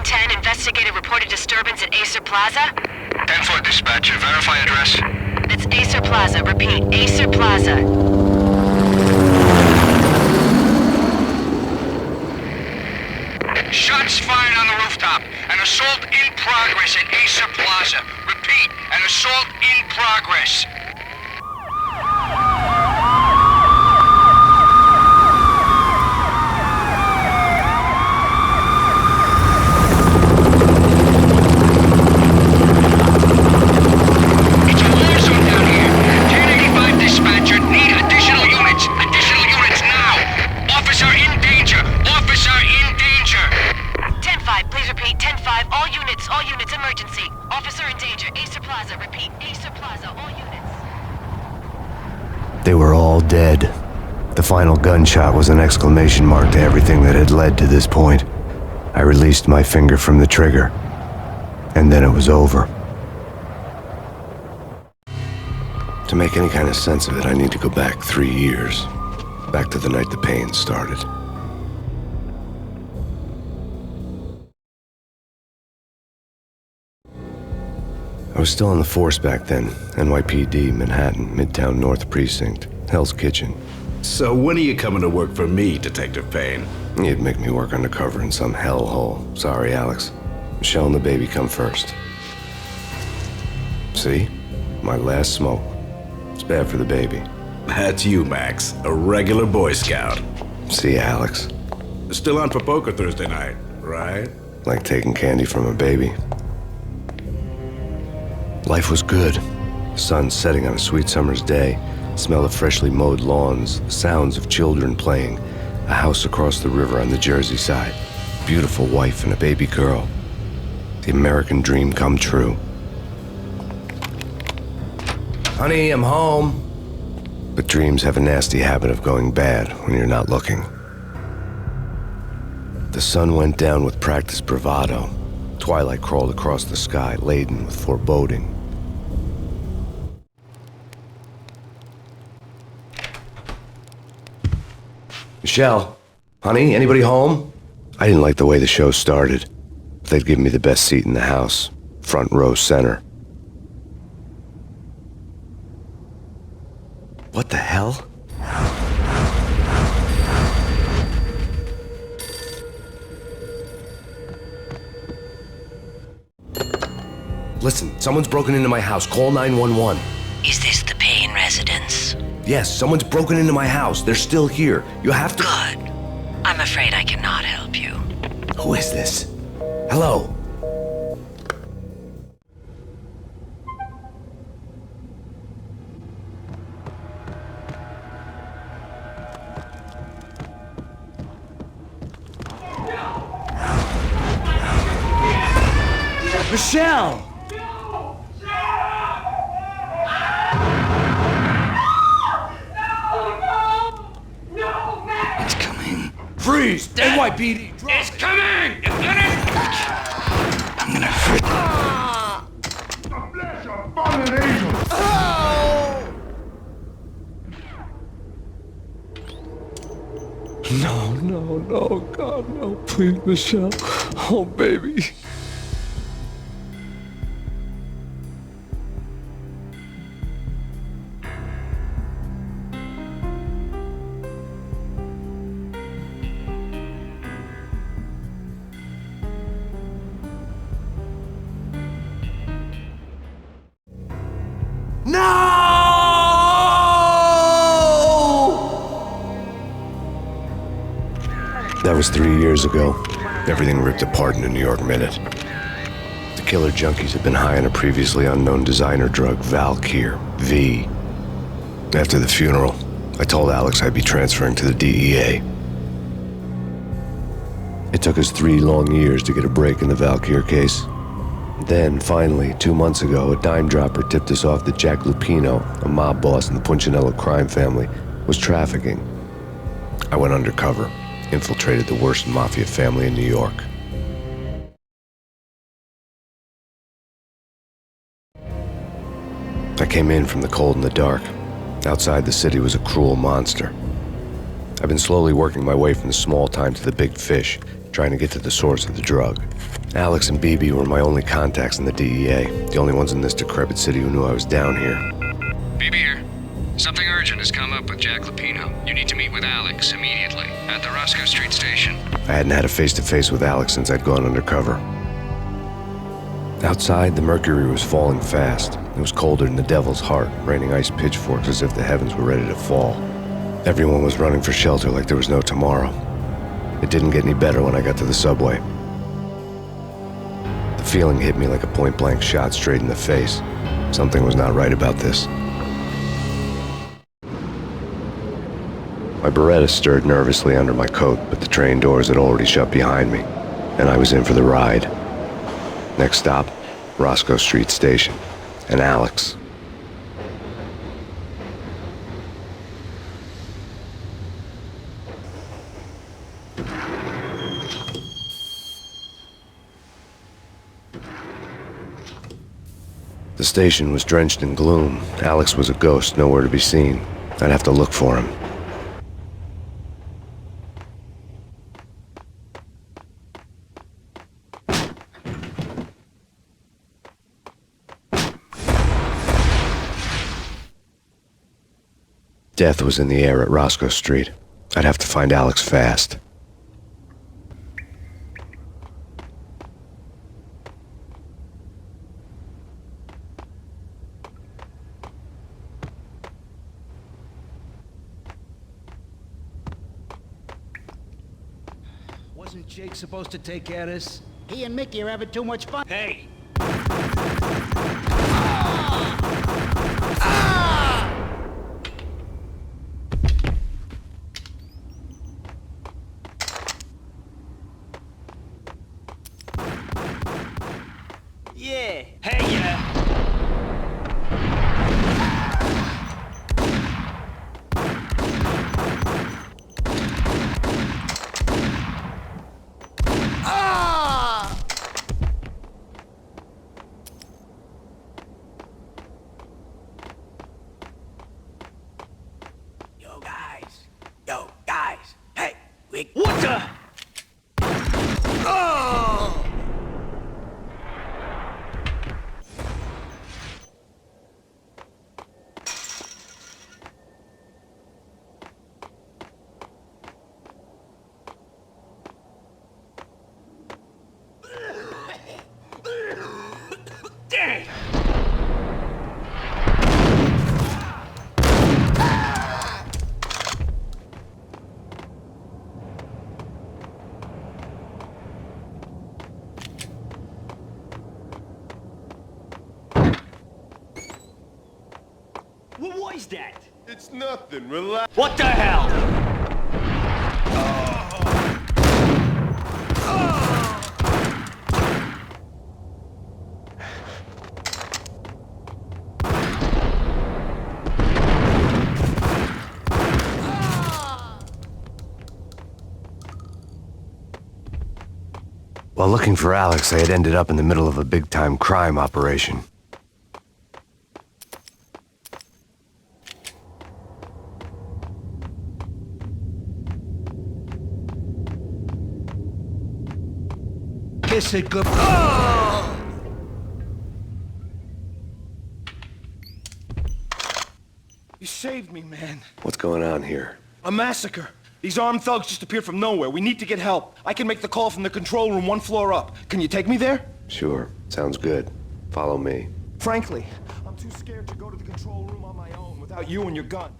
10, investigated reported disturbance at Acer Plaza. 10-4 dispatcher, verify address. It's Acer Plaza, repeat, Acer Plaza. Shots fired on the rooftop. An assault in progress at Acer Plaza. Repeat, an assault in progress. It's a war zone down here. 1085 dispatcher, need additional units. Additional units now. Officer in danger. Officer in danger. 10-5, please repeat, 10-5, all units, emergency. Officer in danger, Acer Plaza, repeat, Acer Plaza, all units. They were all dead. The final gunshot was an exclamation mark to everything that had led to this point. I released my finger from the trigger, and then it was over. To make any kind of sense of it, I need to go back 3 years. Back to the night the pain started. I was still in the force back then. NYPD, Manhattan, Midtown North Precinct, Hell's Kitchen. So when are you coming to work for me, Detective Payne? You'd make me work undercover in some hellhole. Sorry, Alex. Michelle and the baby come first. See? My last smoke. It's bad for the baby. That's you, Max. A regular Boy Scout. See ya, Alex. Still on for poker Thursday night, right? Like taking candy from a baby. Life was good. The sun setting on a sweet summer's day, smell of freshly mowed lawns, the sounds of children playing, a house across the river on the Jersey side, beautiful wife and a baby girl. The American dream come true. Honey, I'm home. But dreams have a nasty habit of going bad when you're not looking. The sun went down with practiced bravado. Twilight crawled across the sky, laden with foreboding. Michelle, honey, anybody home? I didn't like the way the show started. They'd give me the best seat in the house, front row center. What the hell? Listen, someone's broken into my house. Call 911. Is this the Payne residence? Yes, someone's broken into my house. They're still here. You have to... Good. I'm afraid I cannot help you. Who is this? Hello? Michelle! It's coming. Freeze! NYPD! It's coming! You get it? I'm gonna hurt No, God, no, please, Michelle. Oh, baby. That was 3 years ago. Everything ripped apart in a New York minute. The killer junkies had been high on a previously unknown designer drug, Valkyr, V. After the funeral, I told Alex I'd be transferring to the DEA. It took us 3 long years to get a break in the Valkyr case. Then, finally, 2 months ago, a dime dropper tipped us off that Jack Lupino, a mob boss in the Punchinello crime family, was trafficking. I went undercover, infiltrated the worst mafia family in New York. I came in from the cold and the dark. Outside the city was a cruel monster. I've been slowly working my way from the small time to the big fish, trying to get to the source of the drug. Alex and BB were my only contacts in the DEA, the only ones in this decrepit city who knew I was down here. BB here. Something urgent has come up with Jack Lupino. You need to meet with Alex immediately at the Roscoe Street station. I hadn't had a face-to-face with Alex since I'd gone undercover. Outside, the mercury was falling fast. It was colder than the devil's heart, raining ice pitchforks as if the heavens were ready to fall. Everyone was running for shelter like there was no tomorrow. It didn't get any better when I got to the subway. The feeling hit me like a point-blank shot straight in the face. Something was not right about this. My Beretta stirred nervously under my coat, but the train doors had already shut behind me, and I was in for the ride. Next stop, Roscoe Street Station, and Alex. The station was drenched in gloom. Alex was a ghost, nowhere to be seen. I'd have to look for him. Death was in the air at Roscoe Street. I'd have to find Alex fast. Wasn't Jake supposed to take care of this? He and Mickey are having too much fun. Hey! Yeah! Hey, yeah! Yo, guys! Hey, what the? Oh! Dang! What was that? It's nothing, relax. What the hell? While looking for Alex, I had ended up in the middle of a big-time crime operation. Kiss it good. Oh! You saved me, man. What's going on here? A massacre. These armed thugs just appeared from nowhere. We need to get help. I can make the call from the control room 1 floor up. Can you take me there? Sure. Sounds good. Follow me. Frankly, I'm too scared to go to the control room on my own without you and your gun.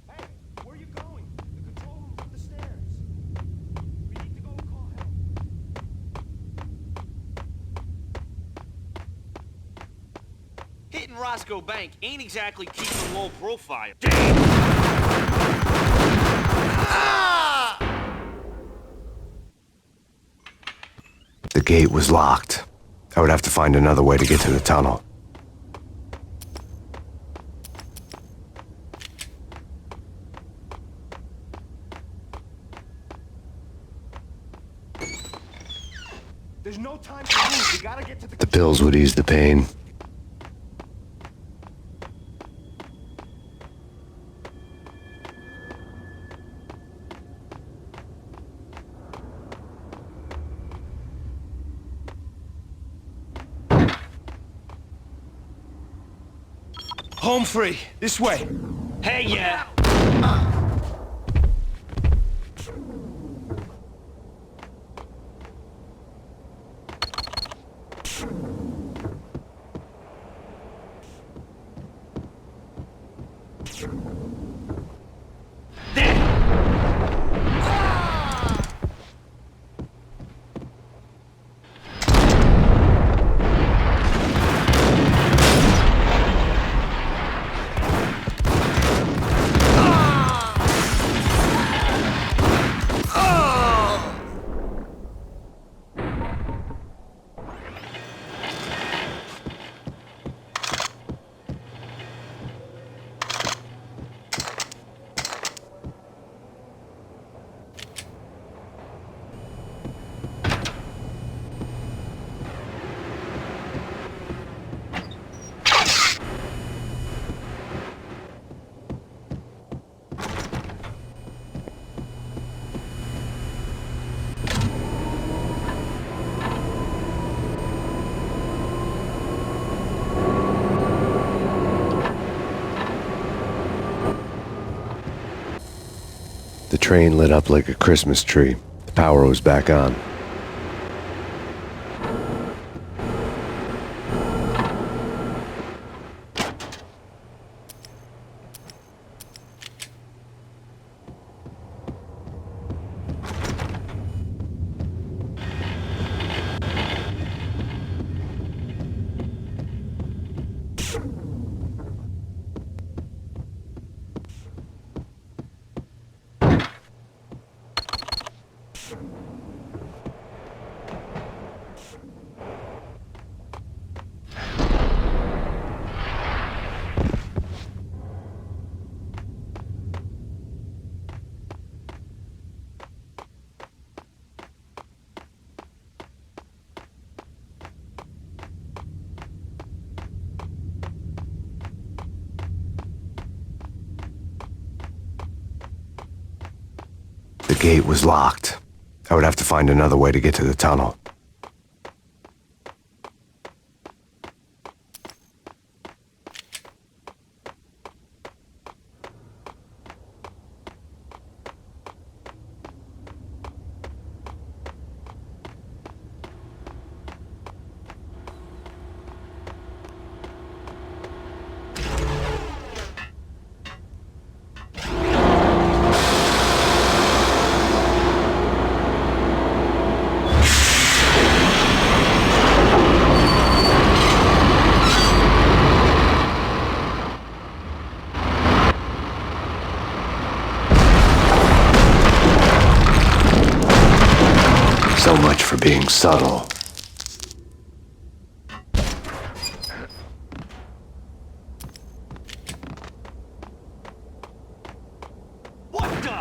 Hey, where are you going? The control room's up the stairs. We need to go and call help. Hitting Roscoe Bank ain't exactly keeping a low profile. The gate was locked. I would have to find another way to get to the tunnel. There's no time to lose. We gotta get to the... The pills would ease the pain. Home free. This way. Hey, yeah. The train lit up like a Christmas tree. The power was back on. The gate was locked. I would have to find another way to get to the tunnel. So much for being subtle. What the?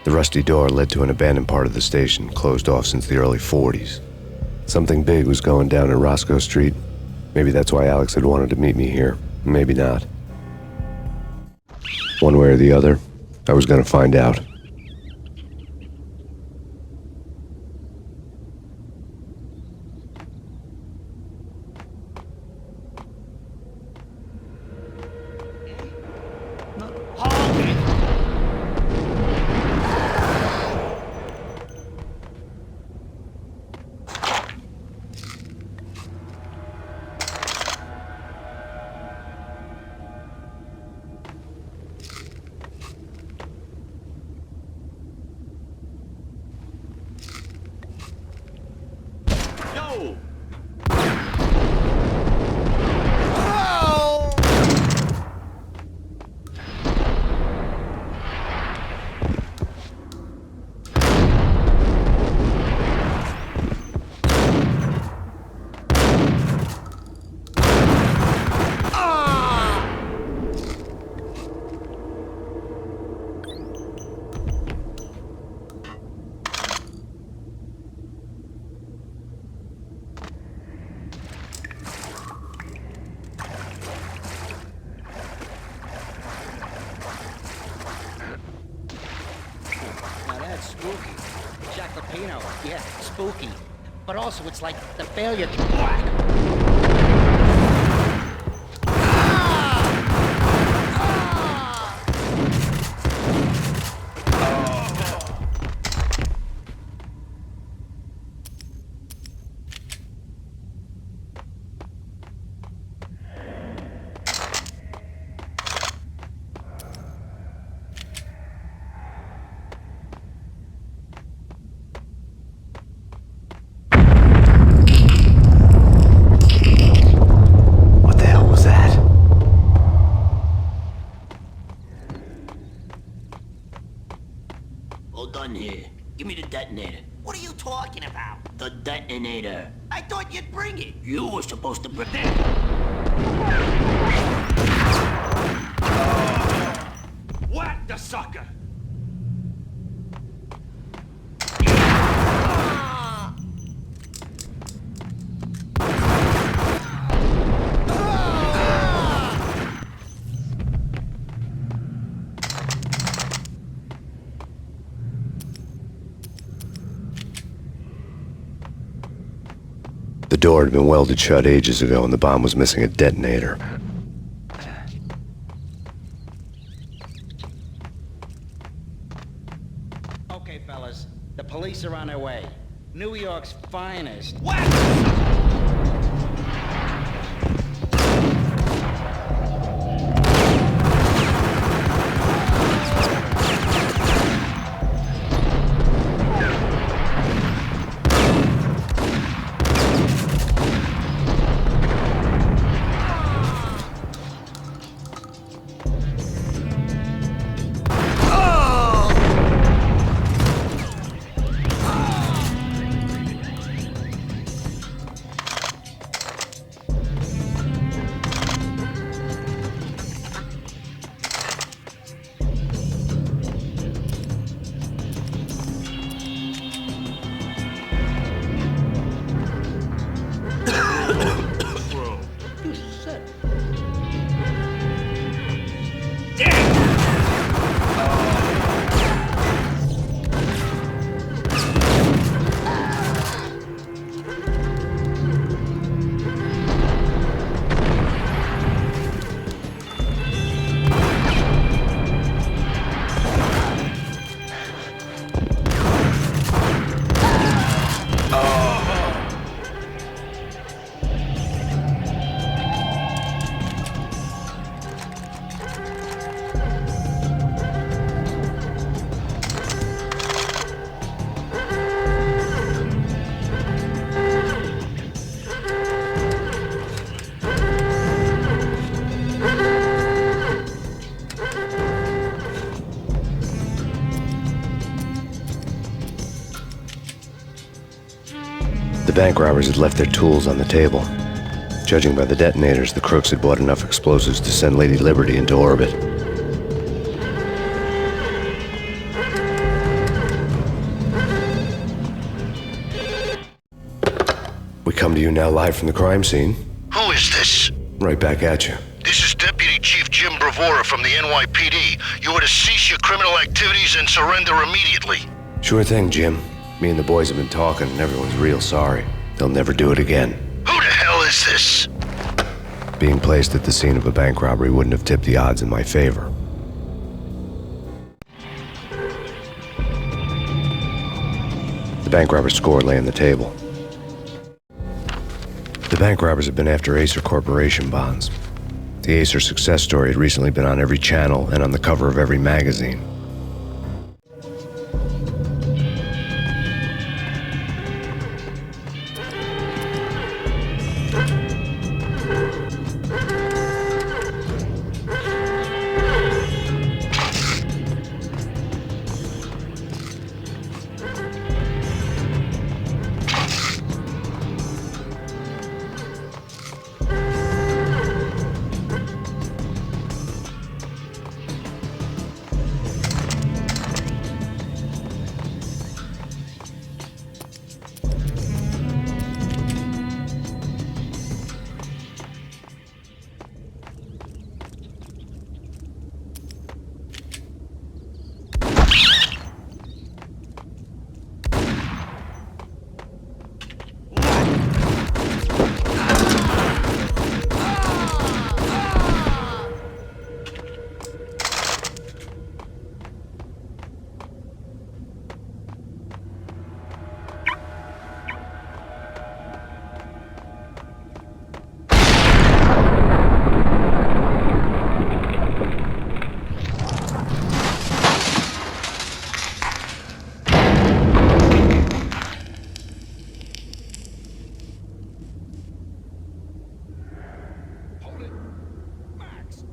The rusty door led to an abandoned part of the station, closed off since the early 40s. Something big was going down at Roscoe Street. Maybe that's why Alex had wanted to meet me here. Maybe not. One way or the other, I was going to find out. spooky. But also it's like the failure to whack. Done here. Give me the detonator. What are you talking about? The detonator. I thought you'd bring it. You were supposed to bring it. Whack the sucker! The door had been welded shut ages ago and the bomb was missing a detonator. Okay, fellas. The police are on their way. New York's finest. The bank robbers had left their tools on the table. Judging by the detonators, the crooks had bought enough explosives to send Lady Liberty into orbit. We come to you now live from the crime scene. Who is this? Right back at you. This is Deputy Chief Jim Bravura from the NYPD. You are to cease your criminal activities and surrender immediately. Sure thing, Jim. Me and the boys have been talking and everyone's real sorry. They'll never do it again. Who the hell is this? Being placed at the scene of a bank robbery wouldn't have tipped the odds in my favor. The bank robber's score lay on the table. The bank robbers had been after Acer Corporation bonds. The Acer success story had recently been on every channel and on the cover of every magazine.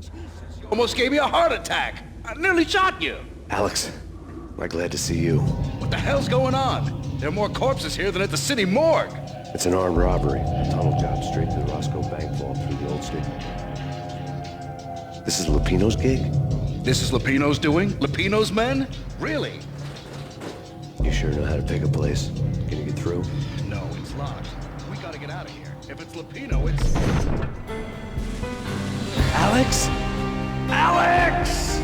Jesus, you almost gave me a heart attack. I nearly shot you. Alex, am I glad to see you. What the hell's going on? There are more corpses here than at the city morgue. It's an armed robbery. A tunnel job straight to the Roscoe Bank vault through the old state. This is Lupino's gig? This is Lupino's doing? Lupino's men? Really? You sure know how to pick a place? Can you get through? No, it's locked. We gotta get out of here. If it's Lupino, it's... Alex? Alex!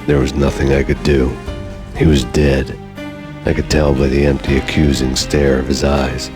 There was nothing I could do. He was dead. I could tell by the empty, accusing stare of his eyes.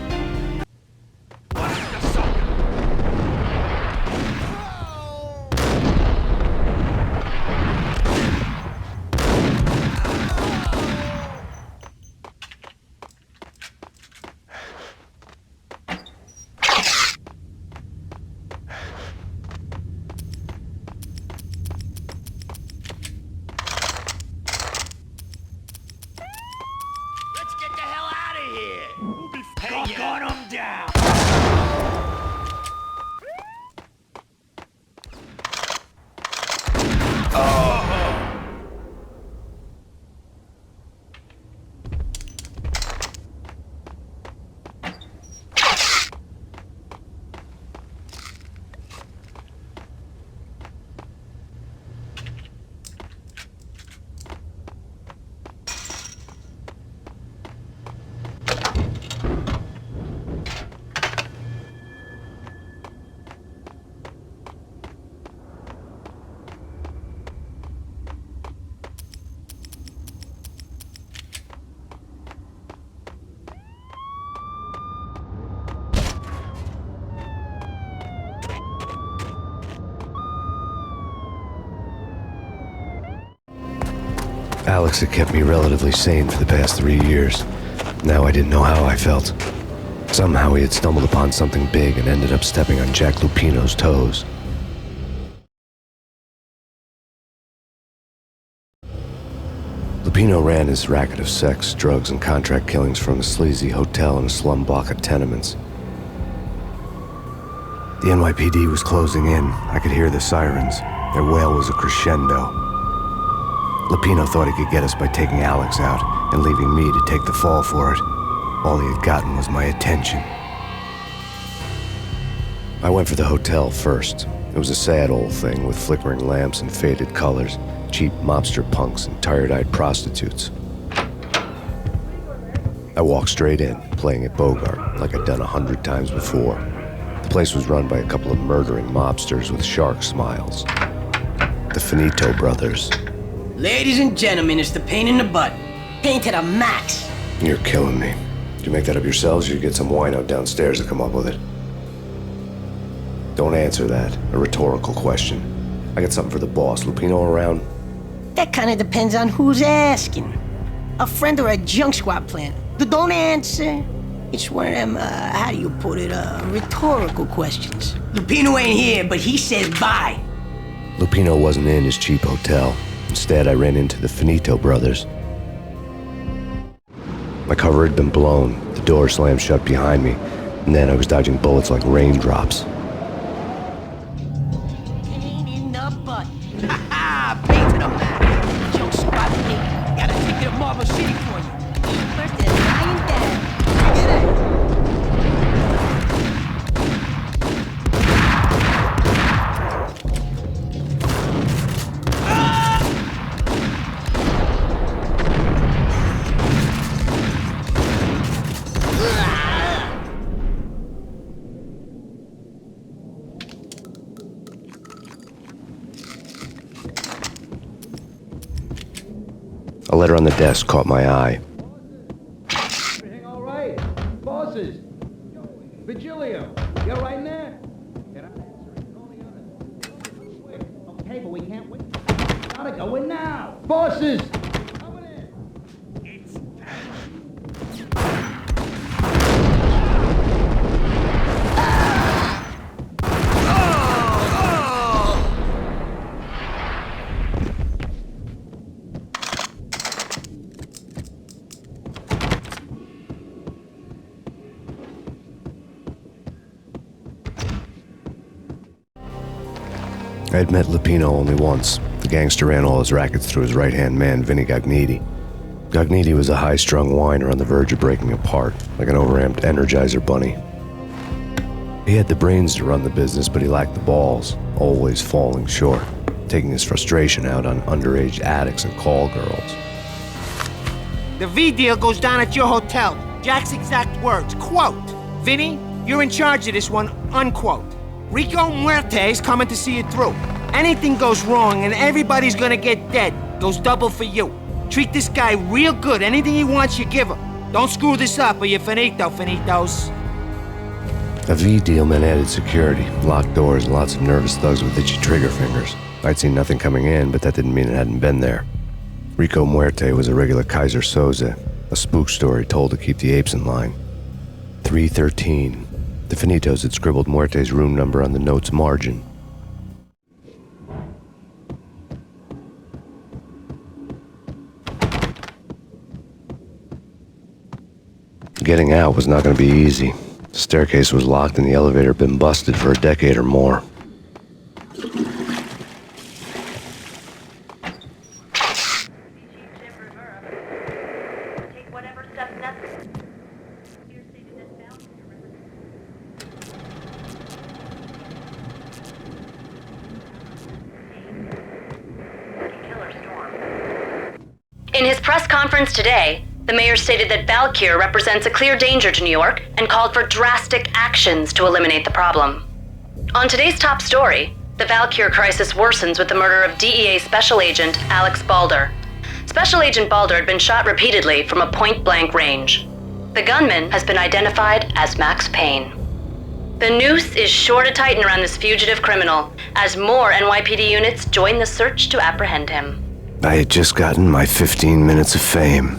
Alex had kept me relatively sane for the past 3 years. Now I didn't know how I felt. Somehow he had stumbled upon something big and ended up stepping on Jack Lupino's toes. Lupino ran his racket of sex, drugs, and contract killings from a sleazy hotel in a slum block of tenements. The NYPD was closing in. I could hear the sirens. Their wail was a crescendo. Lupino thought he could get us by taking Alex out and leaving me to take the fall for it. All he had gotten was my attention. I went for the hotel first. It was a sad old thing with flickering lamps and faded colors, cheap mobster punks and tired-eyed prostitutes. I walked straight in, playing at Bogart like I'd done 100 times before. The place was run by a couple of murdering mobsters with shark smiles. The Finito brothers. Ladies and gentlemen, it's the pain in the butt. Pain to the max. You're killing me. Did you make that up yourselves or you get some wino downstairs to come up with it? Don't answer that. A rhetorical question. I got something for the boss. Lupino around? That kind of depends on who's asking. A friend or a junk squad plan. Don't answer. It's one of them, how do you put it, rhetorical questions. Lupino ain't here, but he says bye. Lupino wasn't in his cheap hotel. Instead, I ran into the Finito brothers. My cover had been blown, the door slammed shut behind me, and then I was dodging bullets like raindrops. Pain in the butt. Ha ha! Pain to the max. Junk squad thing. Got a ticket to Marble City for you. First and lying down. Get it. A letter on the desk caught my eye. Everything all right? Bosses? Vigilio, you all right in there? You're not answering. Call the others. Quick. Okay, but we can't wait. Gotta go in now. Bosses! Coming in. It's I had met Lupino only once. The gangster ran all his rackets through his right-hand man, Vinny Gagniti. Gagniti was a high-strung whiner on the verge of breaking apart, like an overamped Energizer bunny. He had the brains to run the business, but he lacked the balls, always falling short, taking his frustration out on underage addicts and call girls. The V deal goes down at your hotel. Jack's exact words, quote, "Vinny, you're in charge of this one," unquote. "Rico Muerte's coming to see it through. Anything goes wrong and everybody's gonna get dead. Goes double for you. Treat this guy real good. Anything he wants, you give him. Don't screw this up or you're finito, finitos." A V deal meant added security, locked doors, and lots of nervous thugs with itchy trigger fingers. I'd seen nothing coming in, but that didn't mean it hadn't been there. Rico Muerte was a regular Kaiser Soze, a spook story told to keep the apes in line. 313. The Finitos had scribbled Muerte's room number on the note's margin. Getting out was not going to be easy. The staircase was locked and the elevator had been busted for a decade or more. In his press conference today, the mayor stated that Valkyr represents a clear danger to New York and called for drastic actions to eliminate the problem. On today's top story, the Valkyr crisis worsens with the murder of DEA Special Agent Alex Balder. Special Agent Balder had been shot repeatedly from a point-blank range. The gunman has been identified as Max Payne. The noose is sure to tighten around this fugitive criminal as more NYPD units join the search to apprehend him. I had just gotten my 15 minutes of fame.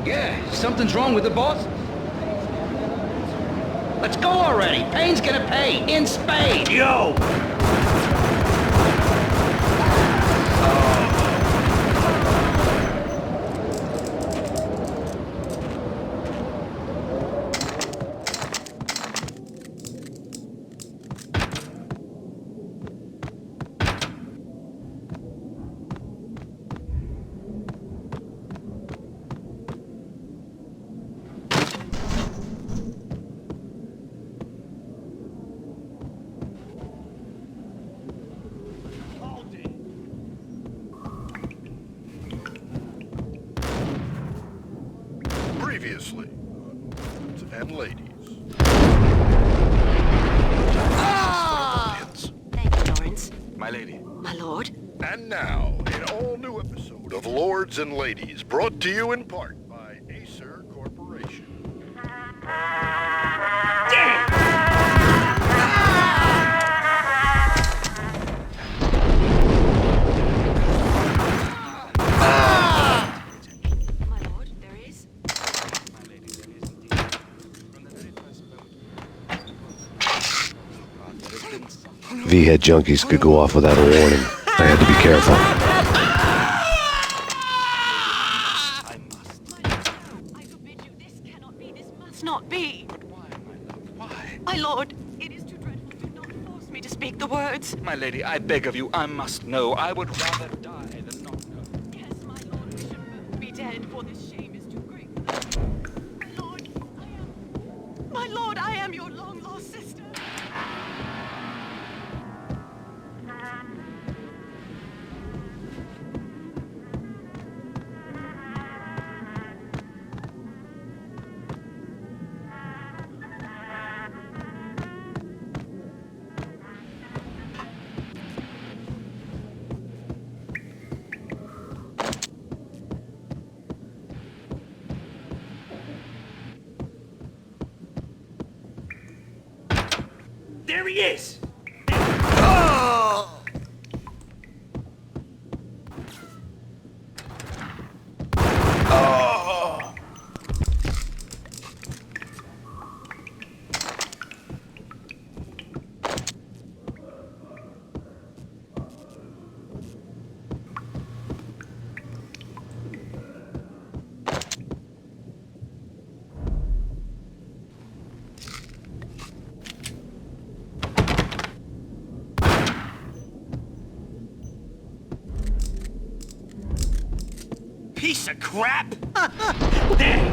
Yeah, something's wrong with the boss. Let's go already. Payne's gonna pay in spades. Yo! Previously, and ladies. Thank you, Lawrence. My lady. My lord. And now, an all-new episode of Lords and Ladies, brought to you in part by Acer Corporation. My lord, there is. V-head junkies could go off without a warning. I had to be careful. I forbid you. This cannot be. This must not be. But why, my love? Why? My lord, it is too dreadful. Do not force me to speak the words. My lady, I beg of you, I must know. I would rather die than not know. Yes, my lord, we should both be dead, for this shame is too great. My lord, I am your long-lost sister. There he is! piece of crap! There!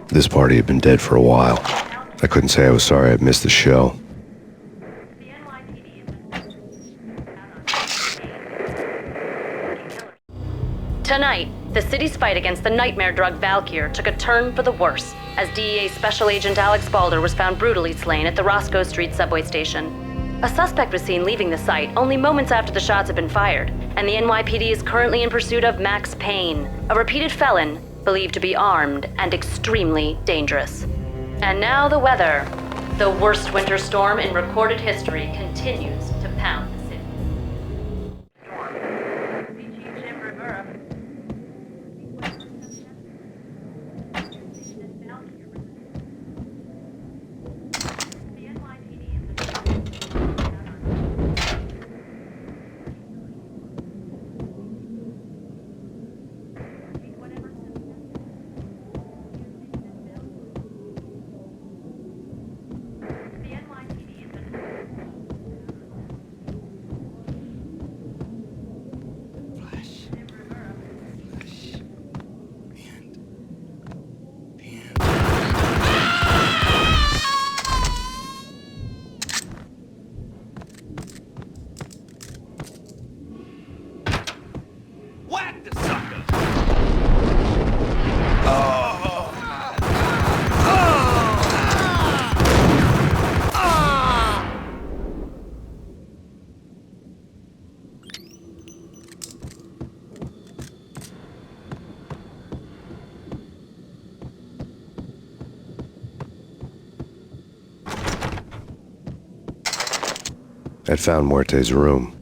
This party had been dead for a while. I couldn't say I was sorry I'd missed the show. Tonight, the city's fight against the nightmare drug Valkyr took a turn for the worse as DEA Special Agent Alex Balder was found brutally slain at the Roscoe Street subway station. A suspect was seen leaving the site only moments after the shots had been fired, and the NYPD is currently in pursuit of Max Payne, a repeated felon believed to be armed and extremely dangerous. And now the weather. The worst winter storm in recorded history continues to pound the city. I'd found Muerte's room.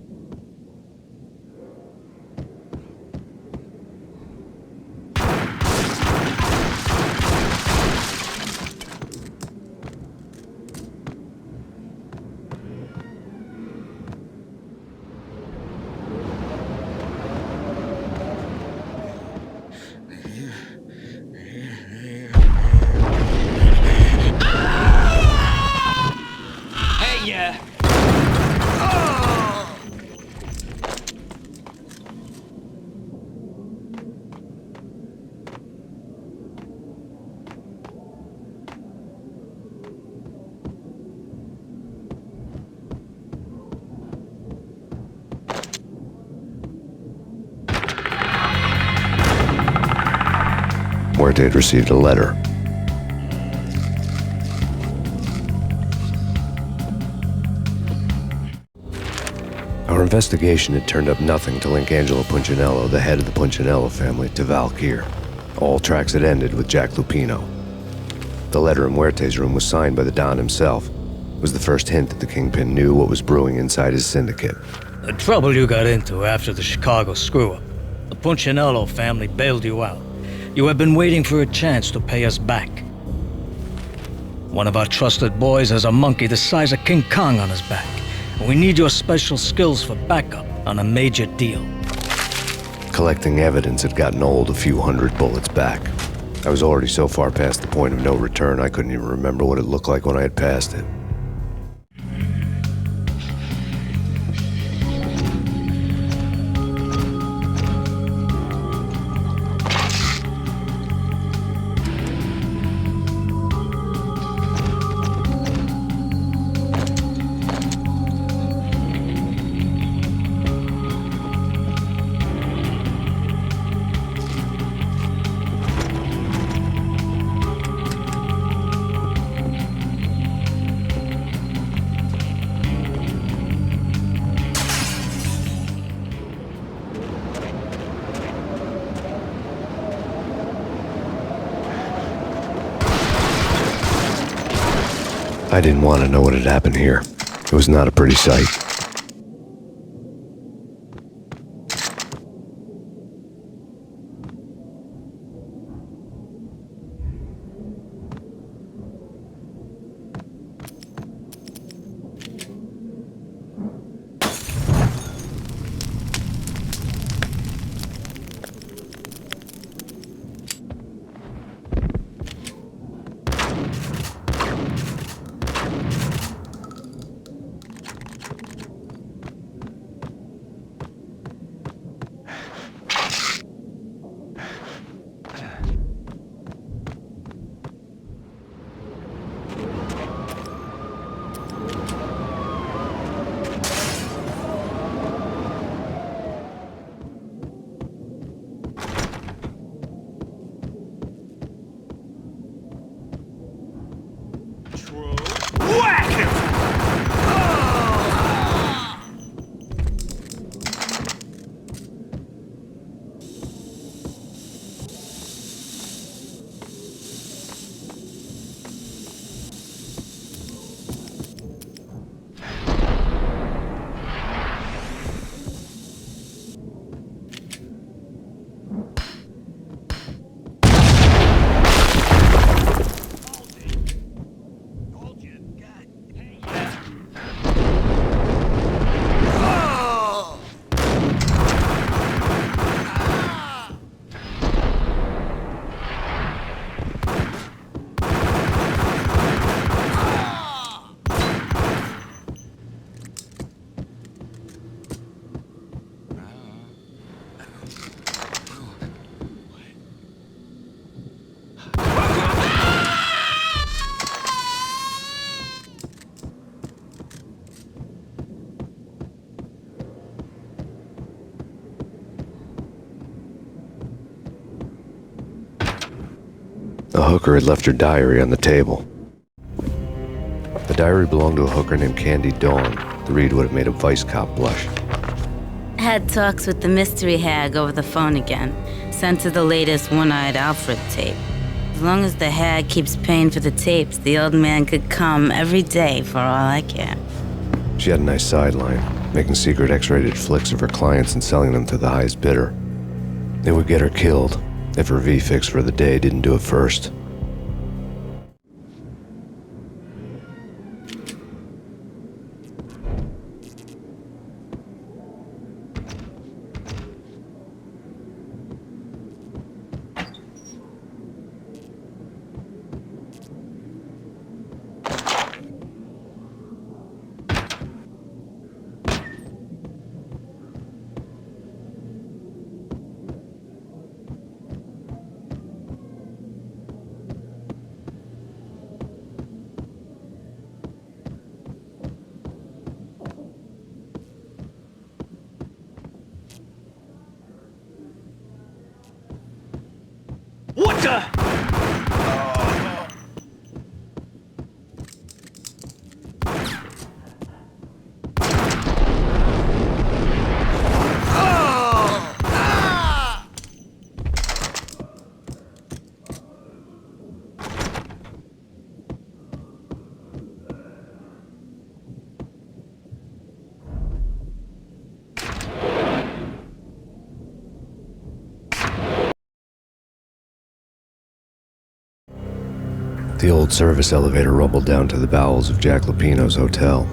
Muerte had received a letter. Our investigation had turned up nothing to link Angelo Punchinello, the head of the Punchinello family, to Valkyr. All tracks had ended with Jack Lupino. The letter in Muerte's room was signed by the Don himself. It was the first hint that the Kingpin knew what was brewing inside his syndicate. The trouble you got into after the Chicago screw-up. The Punchinello family bailed you out. You have been waiting for a chance to pay us back. One of our trusted boys has a monkey the size of King Kong on his back. We need your special skills for backup on a major deal. Collecting evidence had gotten old a few hundred bullets back. I was already so far past the point of no return I couldn't even remember what it looked like when I had passed it. I didn't want to know what had happened here. It was not a pretty sight. hooker had left her diary on the table. The diary belonged to a hooker named Candy Dawn. The read would have made a vice cop blush. Had talks with the mystery hag over the phone again. Sent her the latest One-Eyed Alfred tape. As long as the hag keeps paying for the tapes, the old man could come every day for all I care. She had a nice sideline, making secret X-rated flicks of her clients and selling them to the highest bidder. It would get her killed if her V-fix for the day didn't do it first. What the? The old service elevator rumbled down to the bowels of Jack Lupino's hotel.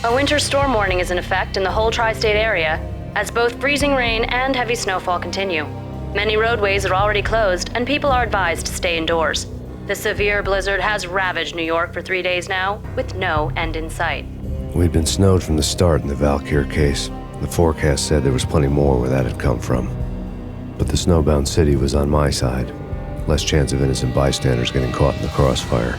A winter storm warning is in effect in the whole tri-state area, as both freezing rain and heavy snowfall continue. Many roadways are already closed, and people are advised to stay indoors. The severe blizzard has ravaged New York for 3 days now, with no end in sight. We'd been snowed from the start in the Valkyr case. The forecast said there was plenty more where that had come from. But the snowbound city was on my side. Less chance of innocent bystanders getting caught in the crossfire.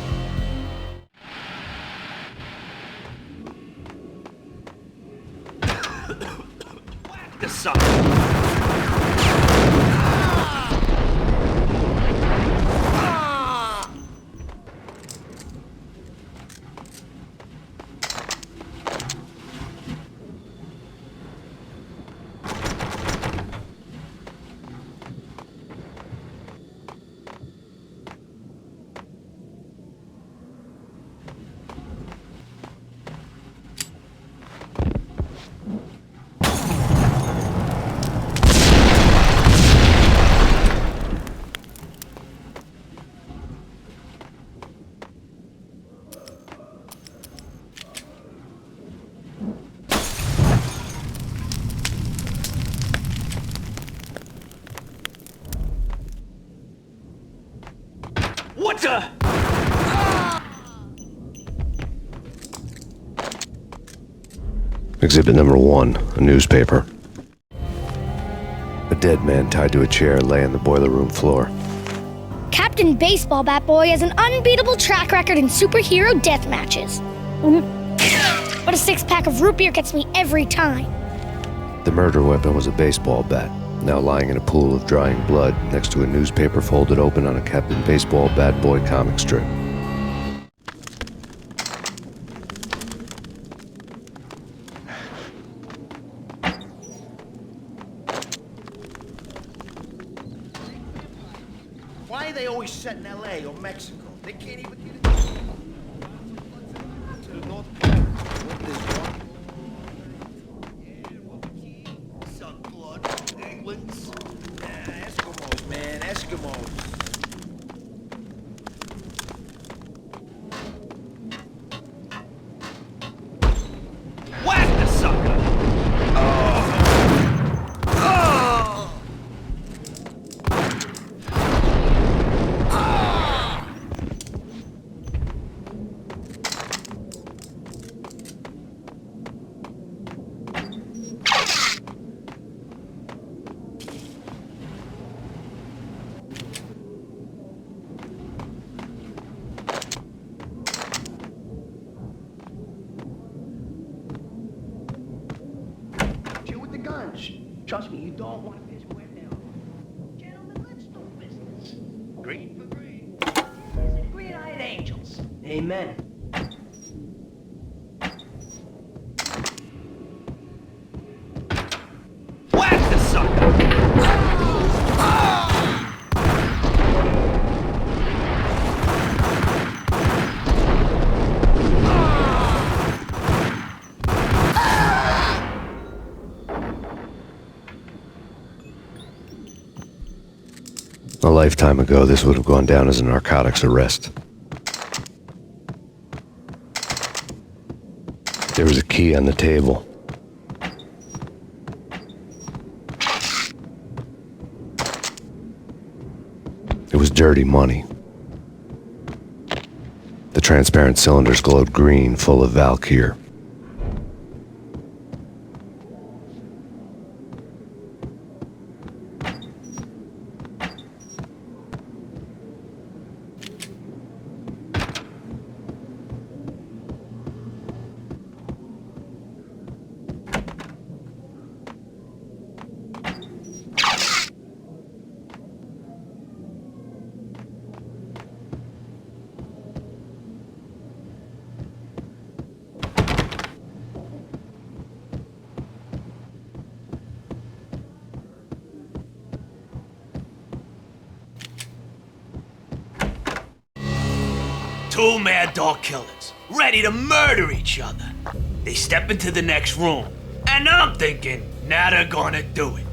What the? Exhibit number 1, a newspaper. A dead man tied to a chair lay on the boiler room floor. Captain Baseball Bat Boy has an unbeatable track record in superhero death matches. But a 6-pack of root beer gets me every time. The murder weapon was a baseball bat, now lying in a pool of drying blood next to a newspaper folded open on a Captain Baseball Bad Boy comic strip. Why are they always set in LA or Mexico? They can't even get it to the North Pole. What is Sun blood, penguins. Eskimos, man, Eskimos. Trust me, you don't want to piss Muerte off. Gentlemen, let's do business. Green for green. Green-eyed angels. Amen. Whack the sucker! A lifetime ago, this would have gone down as a narcotics arrest. There was a key on the table. It was dirty money. The transparent cylinders glowed green, full of Valkyr. Two mad dog killers, ready to murder each other. They step into the next room, and I'm thinking, now they're gonna do it.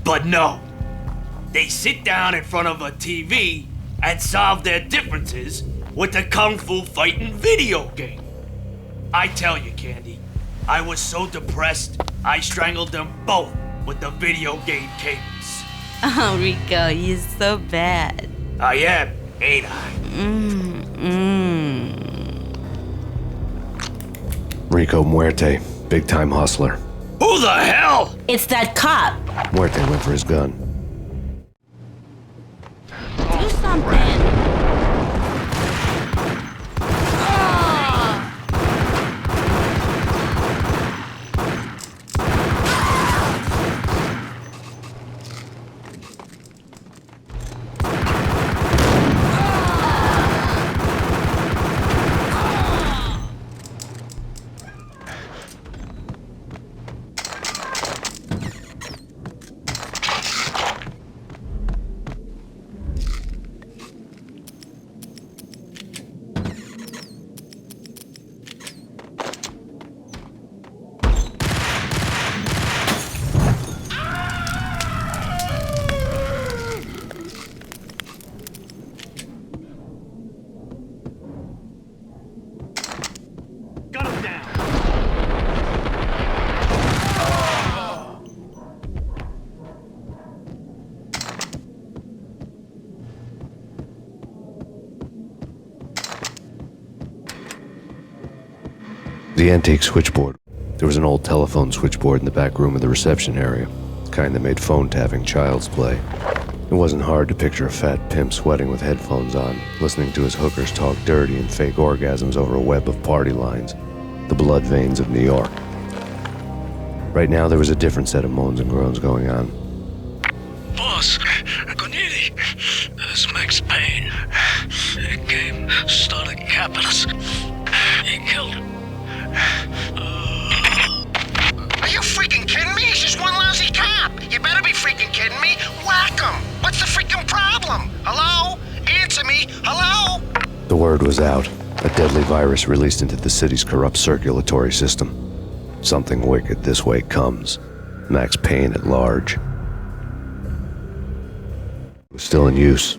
But no. They sit down in front of a TV and solve their differences with a kung fu fighting video game. I tell you, Candy, I was so depressed, I strangled them both with the video game cables. Oh, Rico, you're so bad. I am, ain't I? Rico Muerte, big-time hustler. Who the hell? It's that cop. Muerte went for his gun. Do something. The antique switchboard. There was an old telephone switchboard in the back room of the reception area, the kind that made phone tapping child's play. It wasn't hard to picture a fat pimp sweating with headphones on, listening to his hookers talk dirty and fake orgasms over a web of party lines, the blood veins of New York. Right now, there was a different set of moans and groans going on. Boss, Corneli, it's Max Payne. The game started capitalist. He killed him. Are you freaking kidding me? He's just one lousy cop. You better be freaking kidding me. Whack him. What's the freaking problem? Hello? Answer me. Hello? The word was out. A deadly virus released into the city's corrupt circulatory system. Something wicked this way comes. Max Payne at large. It was still in use.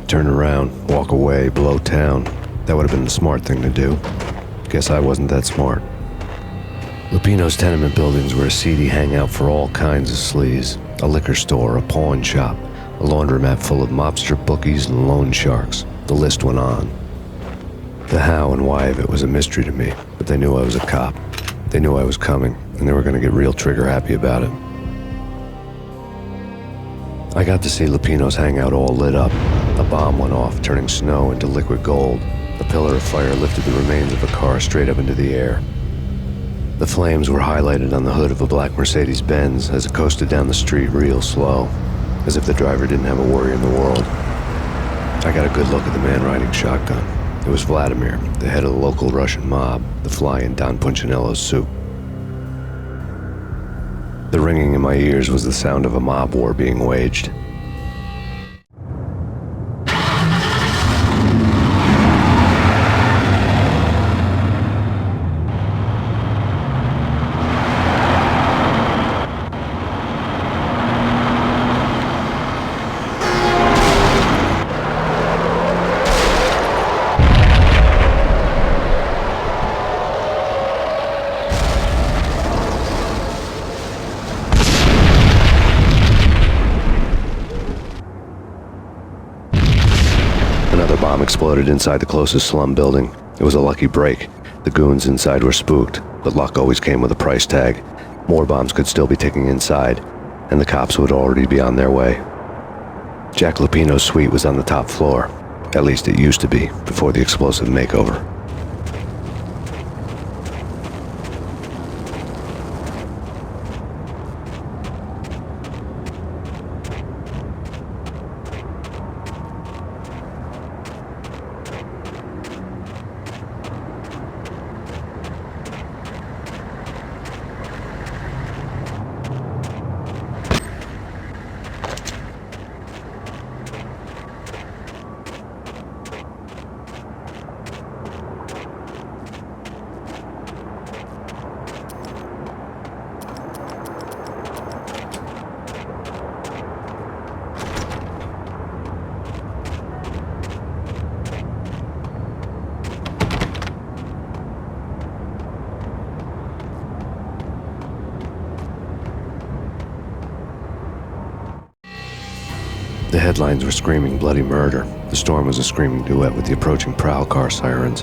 turn around, walk away, blow town. That would have been the smart thing to do. Guess I wasn't that smart. Lupino's tenement buildings were a seedy hangout for all kinds of sleaze. A liquor store, a pawn shop, a laundromat full of mobster bookies and loan sharks. The list went on. The how and why of it was a mystery to me, but they knew I was a cop. They knew I was coming, and they were going to get real trigger-happy about it. I got to see Lupino's hangout all lit up. A bomb went off, turning snow into liquid gold. A pillar of fire lifted the remains of a car straight up into the air. The flames were highlighted on the hood of a black Mercedes-Benz as it coasted down the street real slow, as if the driver didn't have a worry in the world. I got a good look at the man riding shotgun. It was Vladimir, the head of the local Russian mob, the fly in Don Punchinello's soup. The ringing in my ears was the sound of a mob war being waged. Exploded inside the closest slum building. It was a lucky break. The goons inside were spooked, but luck always came with a price tag. More bombs could still be ticking inside, and the cops would already be on their way. Jack Lupino's suite was on the top floor. At least it used to be, before the explosive makeover. The headlines were screaming bloody murder. The storm was a screaming duet with the approaching prowl car sirens.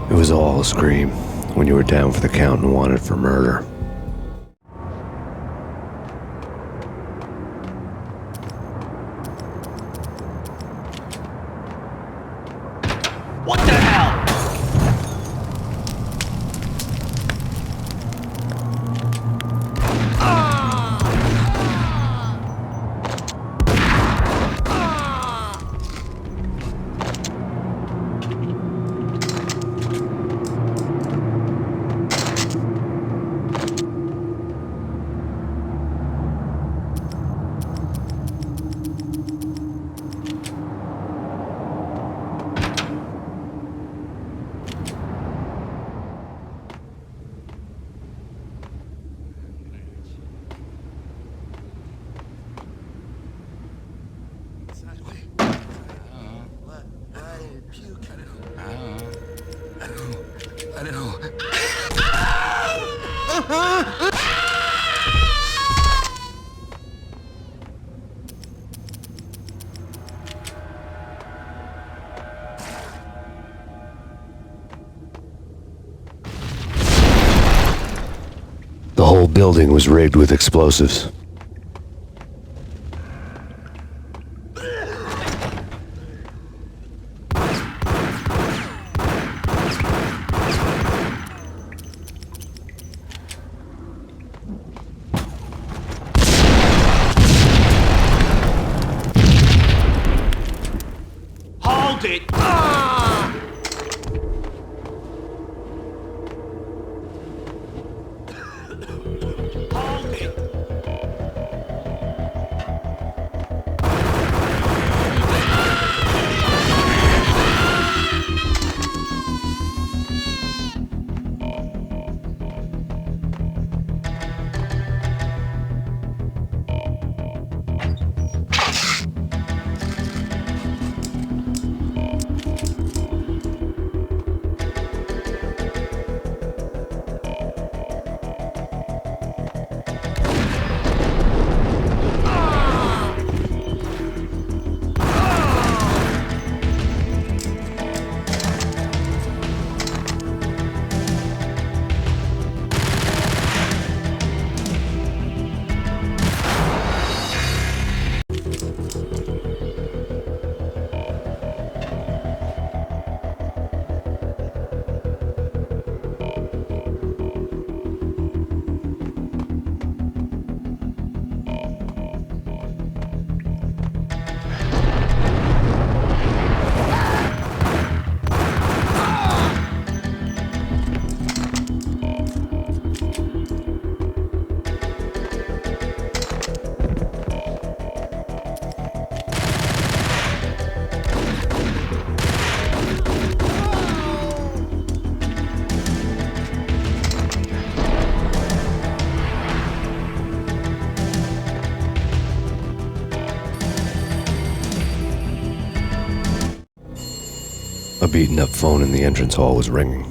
It was all a scream when you were down for the count and wanted for murder. What the hell? The whole building was rigged with explosives. Hold it! A beaten-up phone in the entrance hall was ringing.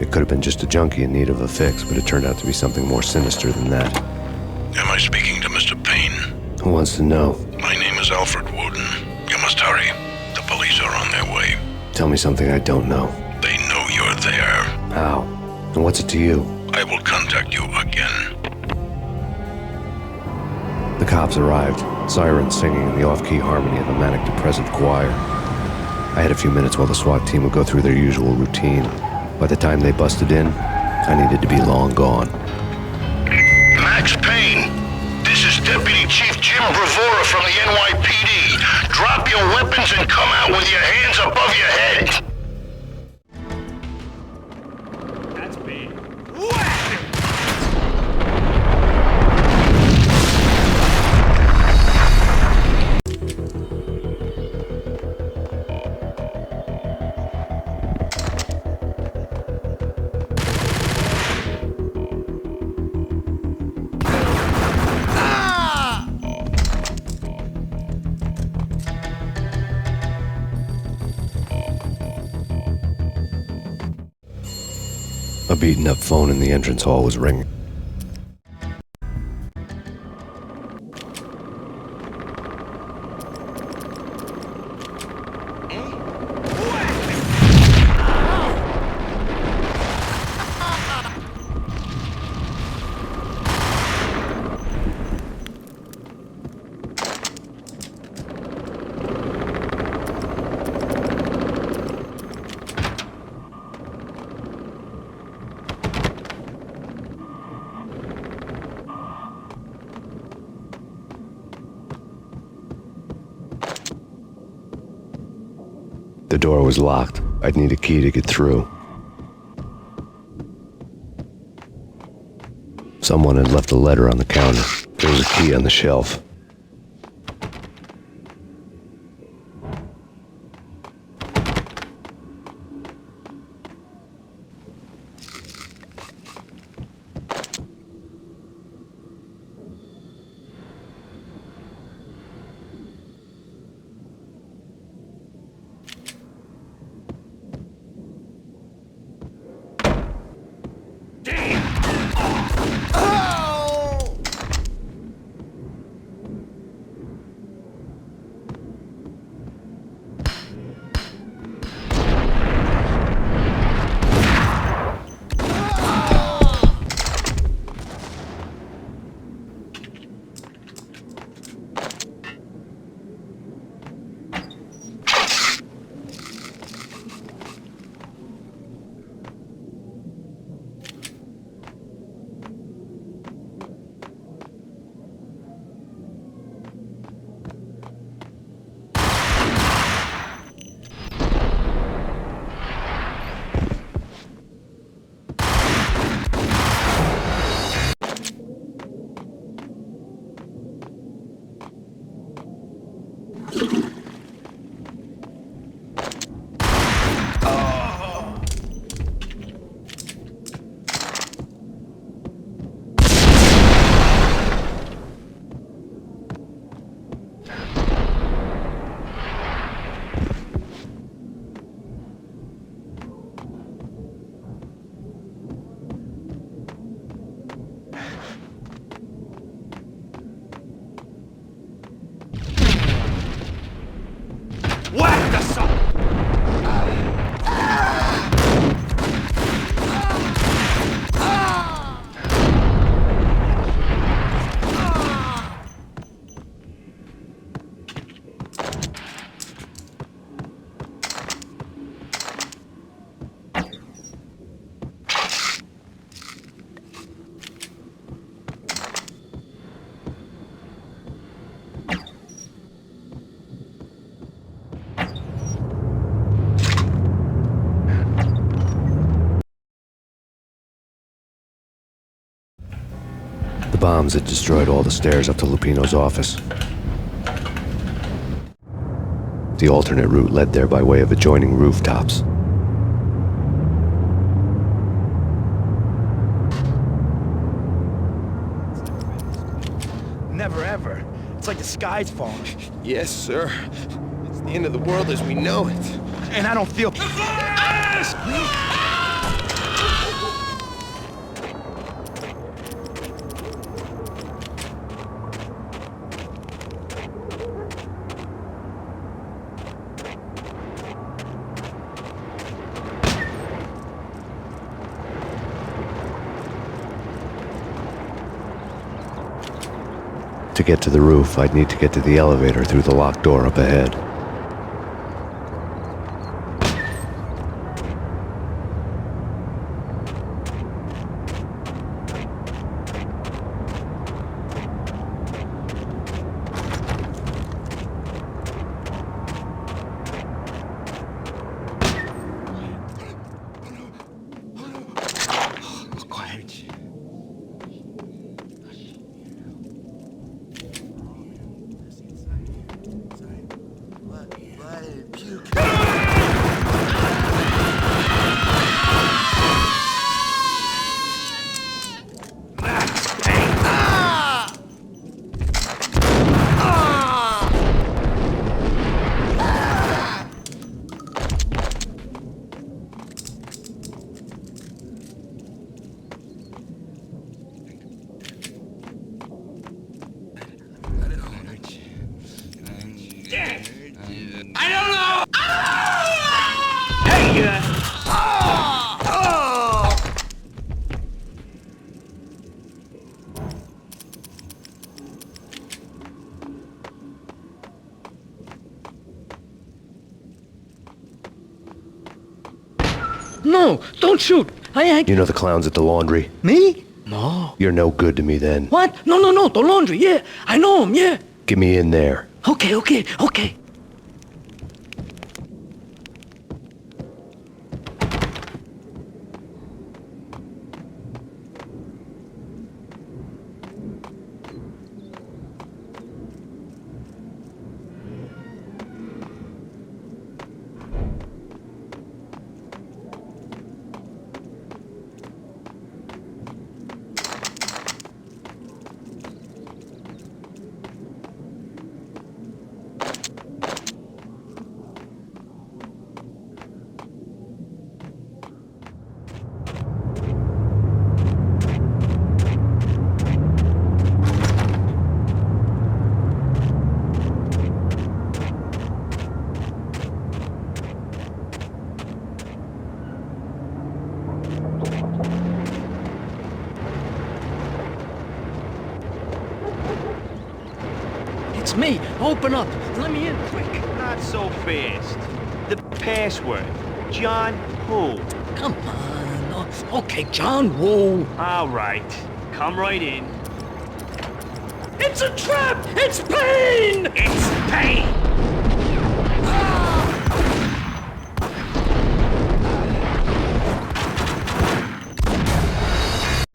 It could have been just a junkie in need of a fix, but it turned out to be something more sinister than that. Am I speaking to Mr. Payne? Who wants to know? My name is Alfred Wooden. You must hurry. The police are on their way. Tell me something I don't know. They know you're there. How? And what's it to you? I will contact you again. The cops arrived, sirens singing in the off-key harmony of a manic-depressive choir. I had a few minutes while the SWAT team would go through their usual routine. By the time they busted in, I needed to be long gone. Max Payne, this is Deputy Chief Jim Bravura from the NYPD. Drop your weapons and come out with your hands above your head. That's big. A beaten-up phone in the entrance hall was ringing. The door was locked. I'd need a key to get through. Someone had left a letter on the counter. There was a key on the shelf. Whack the son! The bombs had destroyed all the stairs up to Lupino's office. The alternate route led there by way of adjoining rooftops. Never ever. It's like the sky's falling. Yes, sir. It's the end of the world as we know it. and I don't feel... To get to the roof, I'd need to get to the elevator through the locked door up ahead. I don't know! Hey, No, don't shoot. You know the clowns at the laundry? Me? No. You're no good to me then. What? No, the laundry, yeah. I know him, yeah. Get me in there. Okay. It's me. Open up. Let me in quick. Not so fast. The password. John who? Come on. Oh, okay, John Woo. All right. Come right in. It's a trap! It's Payne! It's Payne!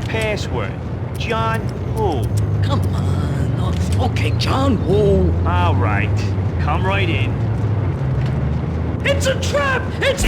Password. John who? Come on. Okay, John Woo. All right. Come right in. It's a trap! It's...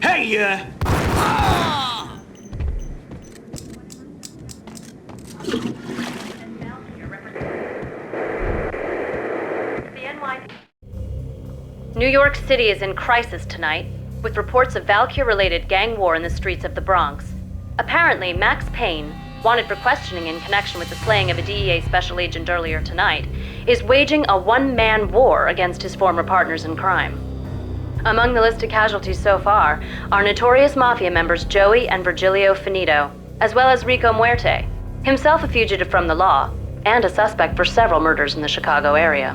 Hey, New York City is in crisis tonight, with reports of Valkyr-related gang war in the streets of the Bronx. Apparently, Max Payne, wanted for questioning in connection with the slaying of a DEA special agent earlier tonight, is waging a one-man war against his former partners in crime. Among the listed casualties so far are notorious mafia members Joey and Virgilio Finito, as well as Rico Muerte, himself a fugitive from the law, and a suspect for several murders in the Chicago area.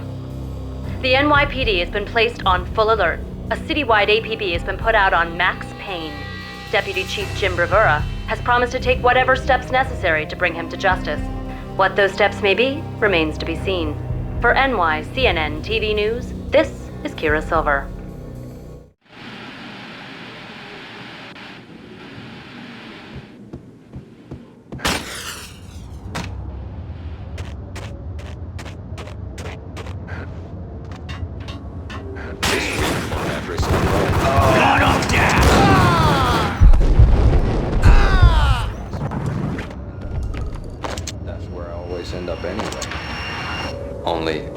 The NYPD has been placed on full alert. A citywide APB has been put out on Max Payne. Deputy Chief Jim Bravura has promised to take whatever steps necessary to bring him to justice. What those steps may be remains to be seen. For NYCNN TV News, this is Kira Silver. End up anyway. Only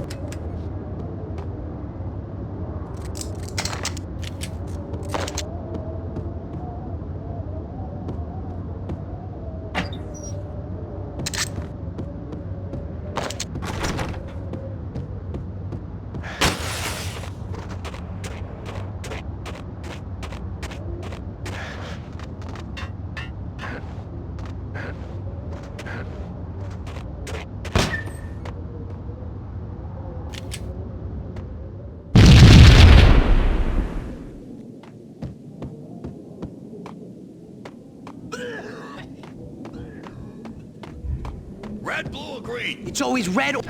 Red, blue, or green? It's always red or...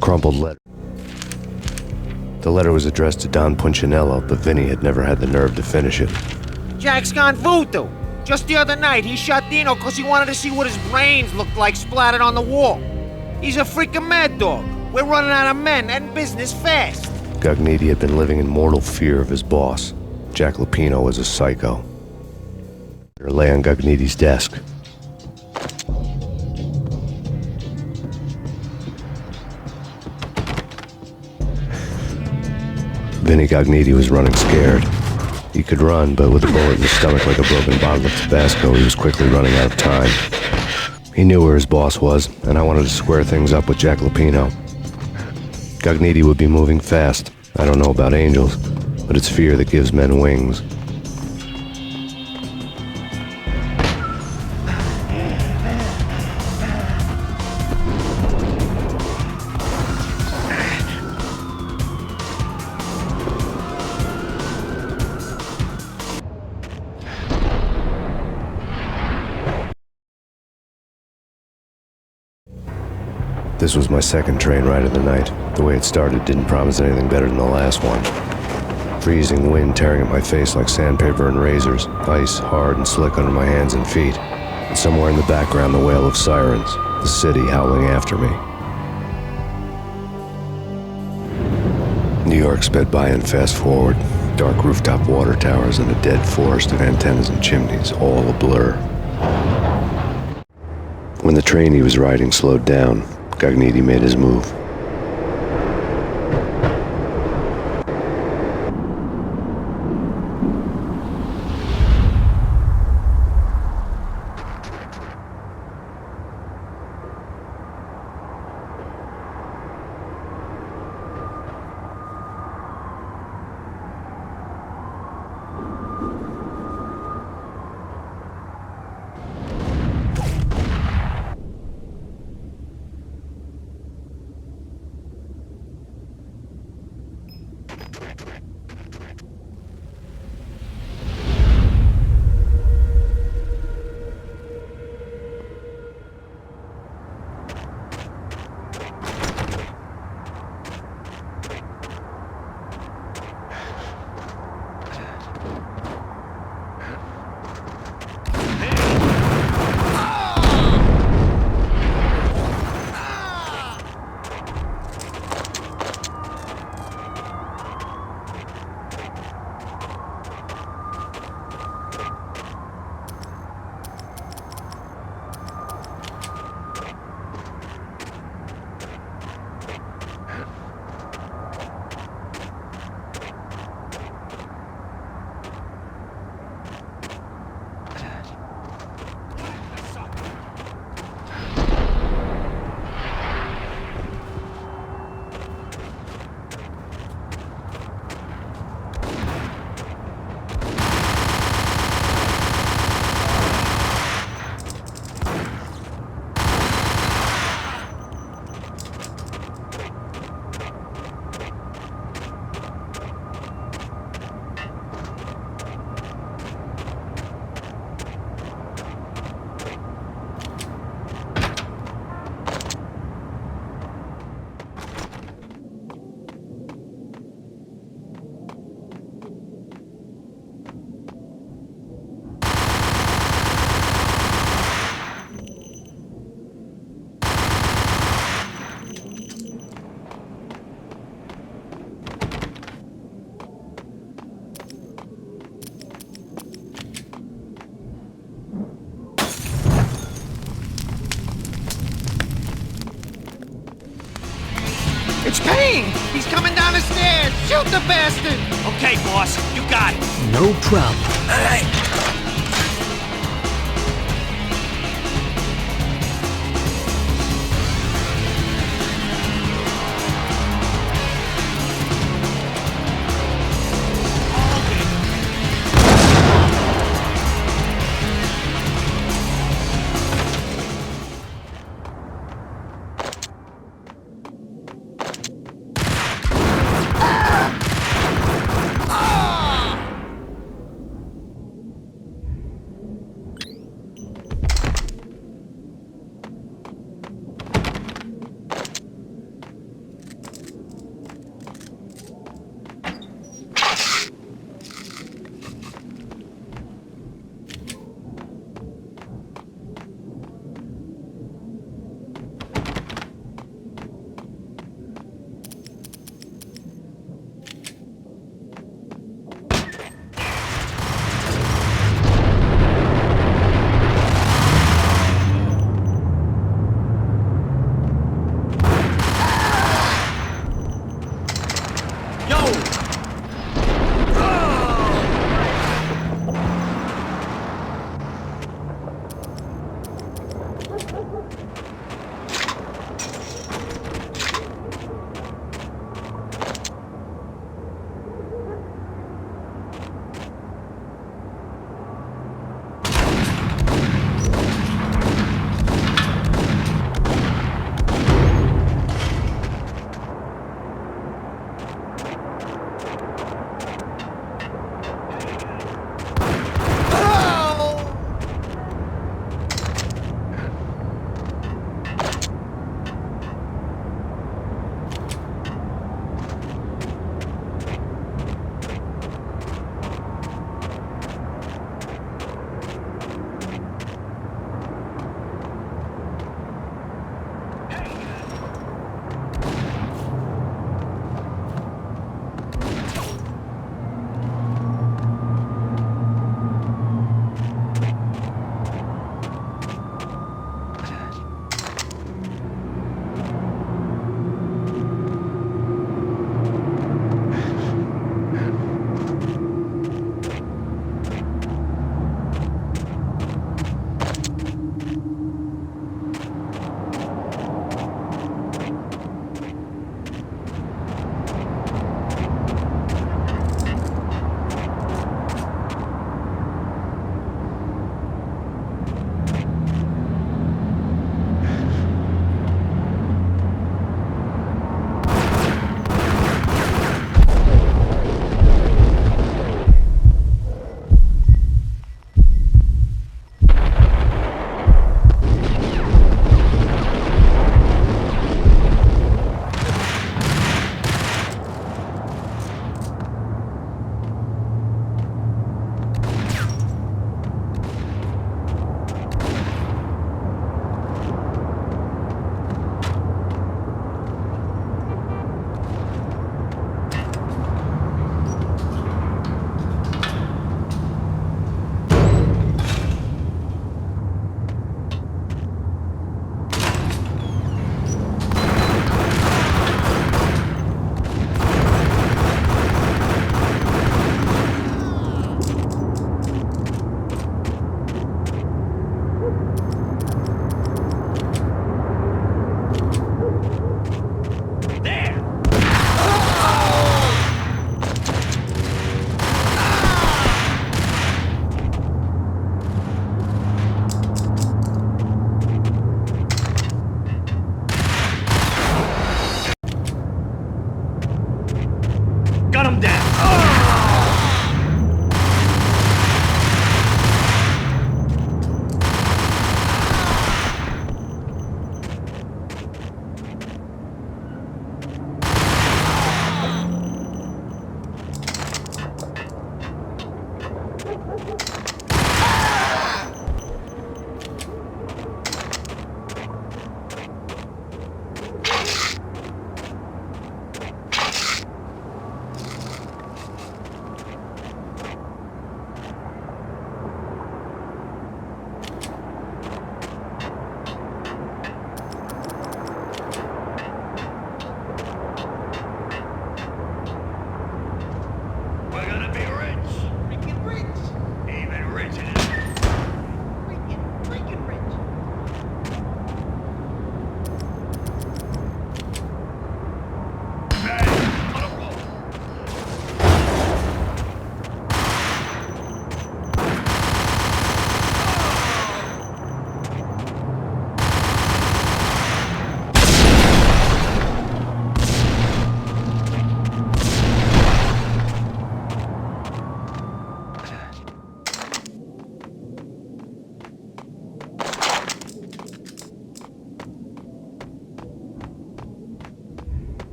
Crumpled letter. The letter was addressed to Don Punchinello, but Vinny had never had the nerve to finish it. Jack's gone voodoo. Just the other night, he shot Dino because he wanted to see what his brains looked like splattered on the wall. He's a freaking mad dog. We're running out of men and business fast. Gugnetti had been living in mortal fear of his boss. Jack Lupino was a psycho. It lay on Gugnetti's desk. Vinny Gugnetti was running scared. He could run, but with a bullet in his stomach like a broken bottle of Tabasco, he was quickly running out of time. He knew where his boss was, and I wanted to square things up with Jack Lupino. Gugnetti would be moving fast. I don't know about angels, but it's fear that gives men wings. This was my second train ride of the night. The way it started didn't promise anything better than the last one. Freezing wind tearing at my face like sandpaper and razors, ice hard and slick under my hands and feet, and somewhere in the background the wail of sirens, the city howling after me. New York sped by in fast forward, dark rooftop water towers and a dead forest of antennas and chimneys, all a blur. When the train he was riding slowed down, Gognitti made his move. It's Payne! He's coming down the stairs! Shoot the bastard! Okay, boss, you got it. No problem. All right.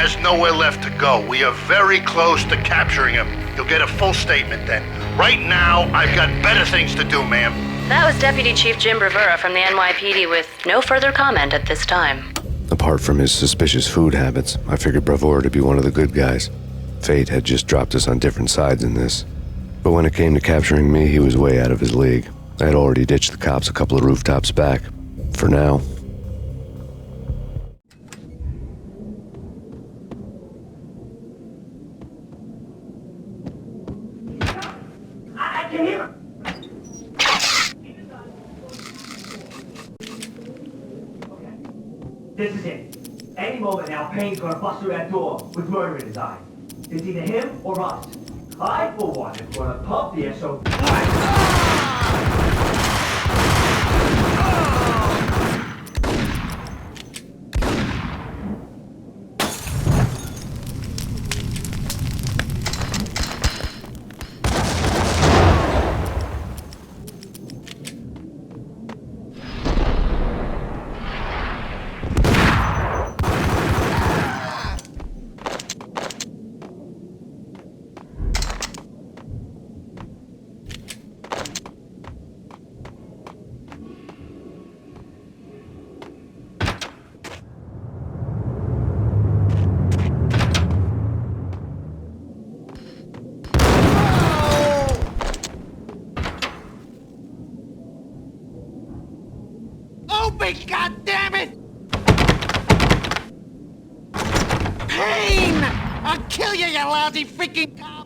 has nowhere left to go. We are very close to capturing him. You'll get a full statement then. Right now, I've got better things to do, ma'am. That was Deputy Chief Jim Bravura from the NYPD with no further comment at this time. Apart from his suspicious food habits, I figured Bravura to be one of the good guys. Fate had just dropped us on different sides in this. But when it came to capturing me, he was way out of his league. I had already ditched the cops a couple of rooftops back. For now. I can hear him. This is it. Any moment now, Payne's gonna bust through that door with murder in his eyes. It's either him or us. I, for one, am gonna pump the SOB. God damn it! Payne! I'll kill you, you lousy freaking cop!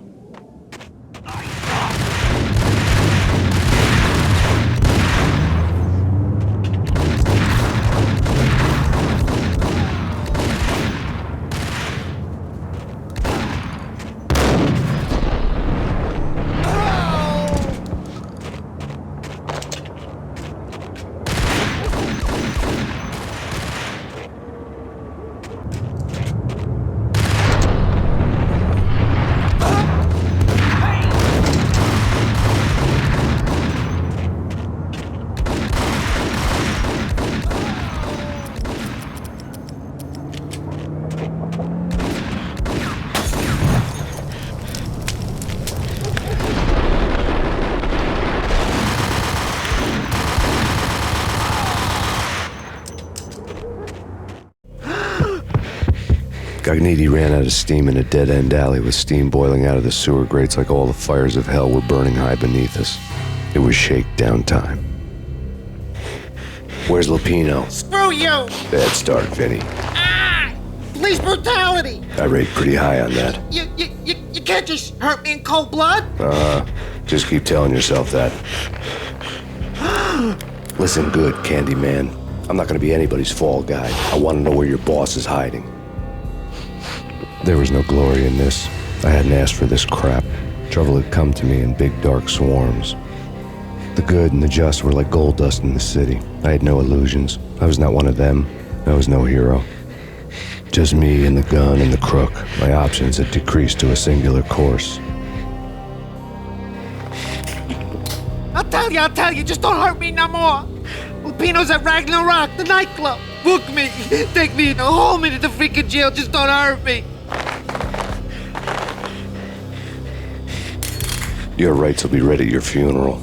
Gagniti ran out of steam in a dead-end alley with steam boiling out of the sewer grates like all the fires of hell were burning high beneath us. It was shakedown time. Where's Lupino? Screw you! Bad start, Vinny. Ah! Police brutality! I rate pretty high on that. You can't just hurt me in cold blood? Just keep telling yourself that. Listen good, Candyman. I'm not gonna be anybody's fall guy. I wanna know where your boss is hiding. There was no glory in this. I hadn't asked for this crap. Trouble had come to me in big dark swarms. The good and the just were like gold dust in the city. I had no illusions. I was not one of them. I was no hero. Just me and the gun and the crook. My options had decreased to a singular course. I'll tell you, just don't hurt me no more. Lupino's at Ragnarok, the nightclub. Book me, take me, hold me to the freaking jail, just don't hurt me. Your rights will be read at your funeral.